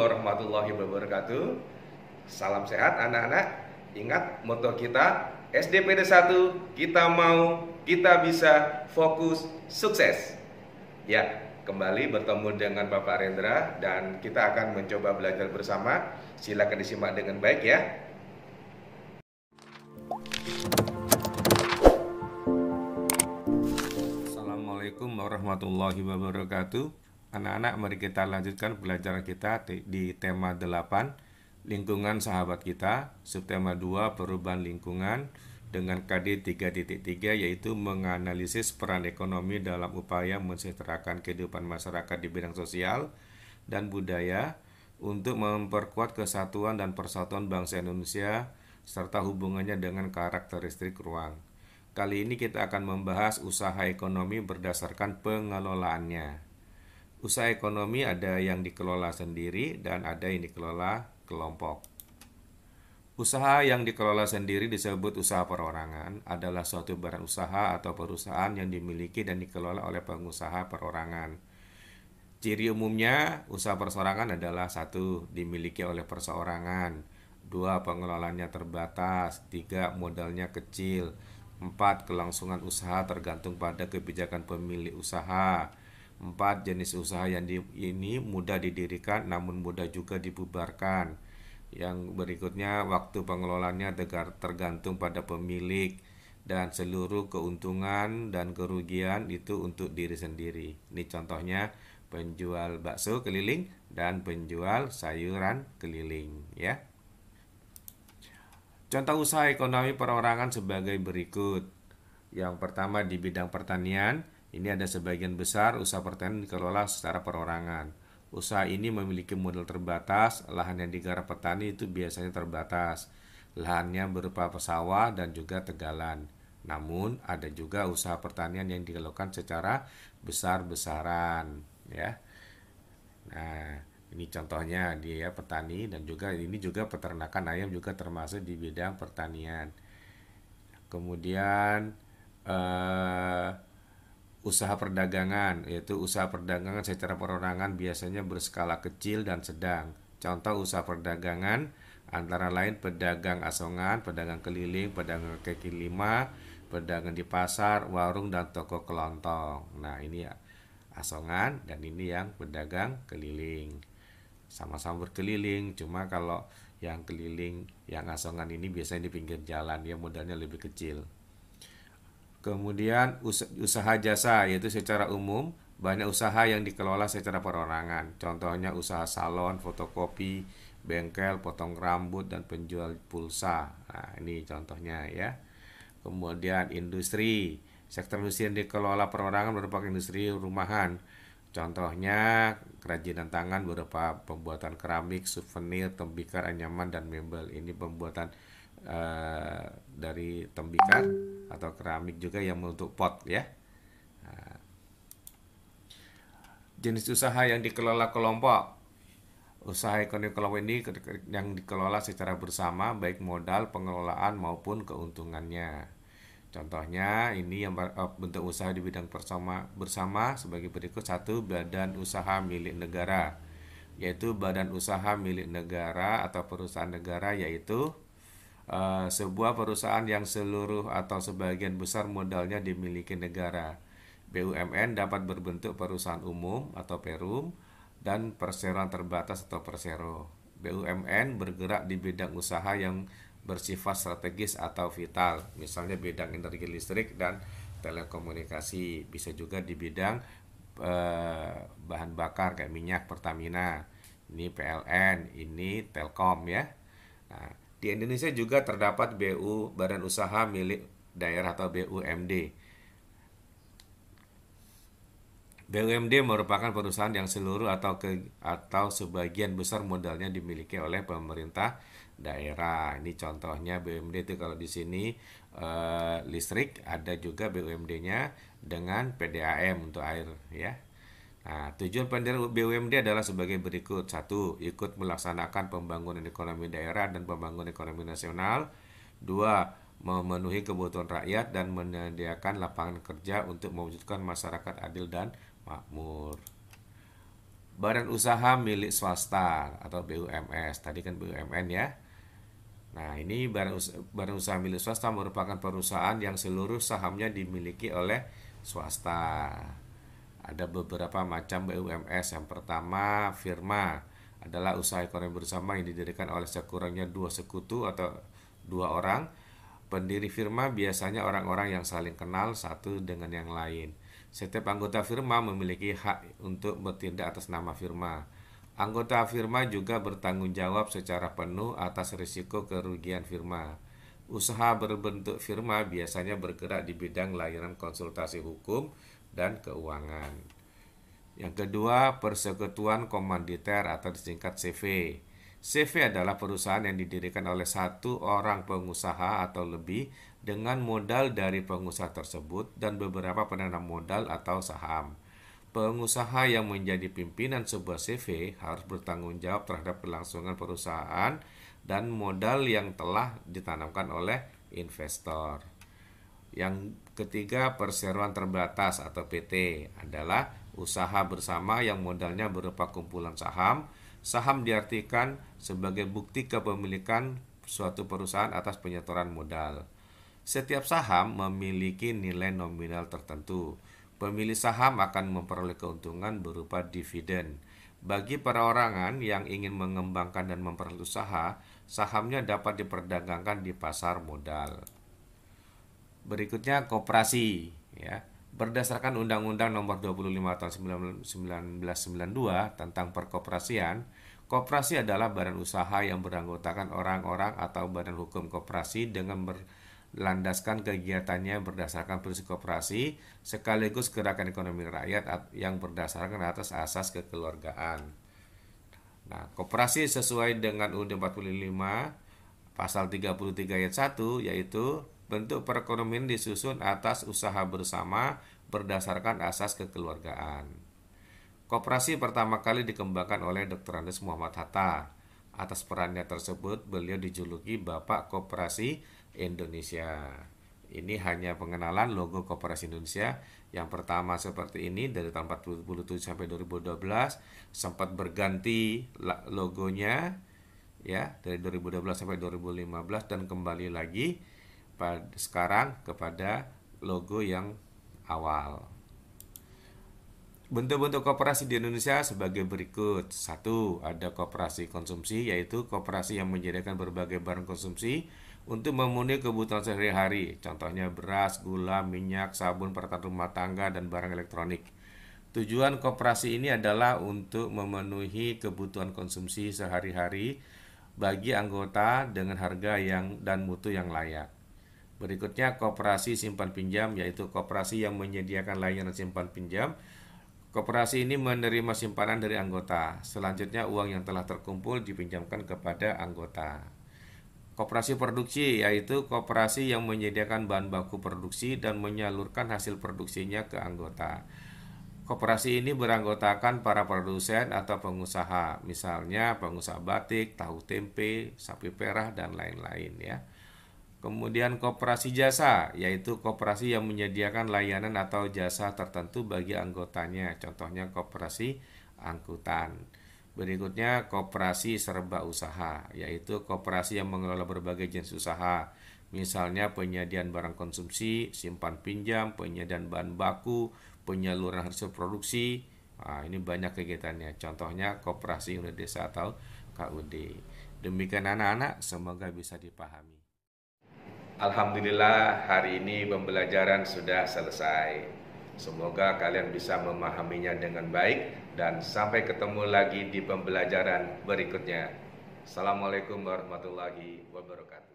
warahmatullahi wabarakatuh. Salam sehat anak-anak. Ingat moto kita SDPD 1, kita mau, kita bisa, fokus, sukses. Ya, kembali bertemu dengan Bapak Rendra dan kita akan mencoba belajar bersama. Silakan disimak dengan baik ya. Assalamualaikum warahmatullahi wabarakatuh. Anak-anak, mari kita lanjutkan pelajaran kita di tema 8, lingkungan sahabat kita, subtema 2, perubahan lingkungan dengan KD 3.3, yaitu menganalisis peran ekonomi dalam upaya mensejahterakan kehidupan masyarakat di bidang sosial dan budaya untuk memperkuat kesatuan dan persatuan bangsa Indonesia serta hubungannya dengan karakteristik ruang. Kali ini kita akan membahas usaha ekonomi berdasarkan pengelolaannya. Usaha ekonomi ada yang dikelola sendiri dan ada yang dikelola kelompok. Usaha yang dikelola sendiri disebut usaha perorangan, adalah suatu barang usaha atau perusahaan yang dimiliki dan dikelola oleh pengusaha perorangan. Ciri umumnya, usaha perseorangan adalah: 1. Dimiliki oleh perseorangan. 2. Pengelolaannya terbatas. 3. Modalnya kecil. 4. Kelangsungan usaha tergantung pada kebijakan pemilik usaha. 4. Jenis usaha yang ini mudah didirikan namun mudah juga dibubarkan. Yang berikutnya, waktu pengelolaannya tergantung pada pemilik dan seluruh keuntungan dan kerugian itu untuk diri sendiri. Ini contohnya penjual bakso keliling dan penjual sayuran keliling ya. Contoh usaha ekonomi perorangan sebagai berikut. Yang pertama, di bidang pertanian, ini ada sebagian besar usaha pertanian dikelola secara perorangan. Usaha ini memiliki modal terbatas, lahan yang digarap petani itu biasanya terbatas. Lahannya berupa sawah dan juga tegalan. Namun ada juga usaha pertanian yang dilakukan secara besar-besaran ya. Nah, ini contohnya dia petani, dan juga ini juga peternakan ayam juga termasuk di bidang pertanian. Kemudian usaha perdagangan, yaitu usaha perdagangan secara perorangan biasanya berskala kecil dan sedang. Contoh usaha perdagangan antara lain pedagang asongan, pedagang keliling, pedagang kaki lima, pedagang di pasar, warung, dan toko kelontong. Nah, ini ya asongan, dan ini yang pedagang keliling. Sama-sama berkeliling, cuma kalau yang keliling, yang asongan ini biasanya di pinggir jalan, ya modalnya lebih kecil. Kemudian usaha jasa, yaitu secara umum banyak usaha yang dikelola secara perorangan. Contohnya usaha salon, fotokopi, bengkel, potong rambut, dan penjual pulsa. Nah, ini contohnya ya. Kemudian industri, sektor industri yang dikelola perorangan merupakan industri rumahan. Contohnya kerajinan tangan berupa pembuatan keramik, souvenir, tembikar, anyaman, dan mebel. Ini pembuatan dari tembikar atau keramik juga yang untuk pot ya. Nah, jenis usaha yang dikelola kelompok. Usaha ekonomi kelompok ini yang dikelola secara bersama, baik modal, pengelolaan maupun keuntungannya. Contohnya ini yang bentuk usaha di bidang bersama sebagai berikut. 1. Badan usaha milik negara, yaitu badan usaha milik negara atau perusahaan negara, yaitu sebuah perusahaan yang seluruh atau sebagian besar modalnya dimiliki negara. BUMN dapat berbentuk perusahaan umum atau perum dan perseroan terbatas atau persero. BUMN bergerak di bidang usaha yang bersifat strategis atau vital, misalnya bidang energi listrik dan telekomunikasi. Bisa juga di bidang bahan bakar kayak minyak Pertamina, ini PLN, ini Telkom ya. Nah, di Indonesia juga terdapat Badan Usaha Milik Daerah atau BUMD. BUMD merupakan perusahaan yang seluruh atau sebagian besar modalnya dimiliki oleh pemerintah daerah. Ini contohnya BUMD itu kalau di sini listrik, ada juga BUMD-nya dengan PDAM untuk air ya. Nah, tujuan pendirian BUMD adalah sebagai berikut. 1. Ikut melaksanakan pembangunan ekonomi daerah dan pembangunan ekonomi nasional. 2. Memenuhi kebutuhan rakyat dan menyediakan lapangan kerja untuk mewujudkan masyarakat adil dan makmur. badan usaha milik swasta atau BUMS. Tadi kan BUMN ya. Nah, ini badan usaha milik swasta merupakan perusahaan yang seluruh sahamnya dimiliki oleh swasta. Ada beberapa macam BUMS. Yang pertama, firma adalah usaha ekonomi bersama yang didirikan oleh sekurangnya dua sekutu atau dua orang. Pendiri firma biasanya orang-orang yang saling kenal satu dengan yang lain. Setiap anggota firma memiliki hak untuk bertindak atas nama firma. Anggota firma juga bertanggung jawab secara penuh atas risiko kerugian firma. Usaha berbentuk firma biasanya bergerak di bidang layanan konsultasi hukum dan keuangan. Yang kedua, persekutuan komanditer atau disingkat CV. CV adalah perusahaan yang didirikan oleh satu orang pengusaha atau lebih dengan modal dari pengusaha tersebut dan beberapa penanam modal atau saham. Pengusaha yang menjadi pimpinan sebuah CV harus bertanggung jawab terhadap kelangsungan perusahaan dan modal yang telah ditanamkan oleh investor. Yang ketiga, perseroan terbatas atau PT adalah usaha bersama yang modalnya berupa kumpulan saham. Saham diartikan sebagai bukti kepemilikan suatu perusahaan atas penyetoran modal. Setiap saham memiliki nilai nominal tertentu. Pemilik saham akan memperoleh keuntungan berupa dividen. Bagi perorangan yang ingin mengembangkan dan memperluas usaha, sahamnya dapat diperdagangkan di pasar modal. Berikutnya, koperasi ya. Berdasarkan Undang-Undang Nomor 25 Tahun 1992 tentang perkoperasian, koperasi adalah badan usaha yang beranggotakan orang-orang atau badan hukum koperasi dengan berlandaskan kegiatannya berdasarkan prinsip koperasi sekaligus gerakan ekonomi rakyat yang berdasarkan atas asas kekeluargaan. Nah, koperasi sesuai dengan UUD 45 pasal 33 ayat 1 yaitu bentuk perekonomian disusun atas usaha bersama berdasarkan asas kekeluargaan. Koperasi pertama kali dikembangkan oleh Dr. Andes Muhammad Hatta. Atas perannya tersebut, beliau dijuluki Bapak Koperasi Indonesia. Ini hanya pengenalan logo Koperasi Indonesia. Yang pertama seperti ini dari tahun 1947 sampai 2012, sempat berganti logonya ya dari 2012 sampai 2015 dan kembali lagi sekarang kepada logo yang awal. Bentuk-bentuk koperasi di Indonesia sebagai berikut. 1. Ada koperasi konsumsi, yaitu koperasi yang menyediakan berbagai barang konsumsi untuk memenuhi kebutuhan sehari-hari. Contohnya beras, gula, minyak, sabun, peralatan rumah tangga, dan barang elektronik. Tujuan koperasi ini adalah untuk memenuhi kebutuhan konsumsi sehari-hari bagi anggota dengan harga dan mutu yang layak. Berikutnya, koperasi simpan pinjam, yaitu koperasi yang menyediakan layanan simpan pinjam. Koperasi ini menerima simpanan dari anggota. Selanjutnya, uang yang telah terkumpul dipinjamkan kepada anggota. Koperasi produksi, yaitu koperasi yang menyediakan bahan baku produksi dan menyalurkan hasil produksinya ke anggota. Koperasi ini beranggotakan para produsen atau pengusaha, misalnya pengusaha batik, tahu tempe, sapi perah, dan lain-lain ya. Kemudian koperasi jasa, yaitu koperasi yang menyediakan layanan atau jasa tertentu bagi anggotanya, contohnya koperasi angkutan. Berikutnya koperasi serba usaha, yaitu koperasi yang mengelola berbagai jenis usaha, misalnya penyediaan barang konsumsi, simpan pinjam, penyediaan bahan baku, penyaluran hasil produksi. Nah, ini banyak kegiatannya, contohnya koperasi unit desa atau KUD. Demikian anak-anak, semoga bisa dipahami. Alhamdulillah hari ini pembelajaran sudah selesai. Semoga kalian bisa memahaminya dengan baik dan sampai ketemu lagi di pembelajaran berikutnya. Assalamualaikum warahmatullahi wabarakatuh.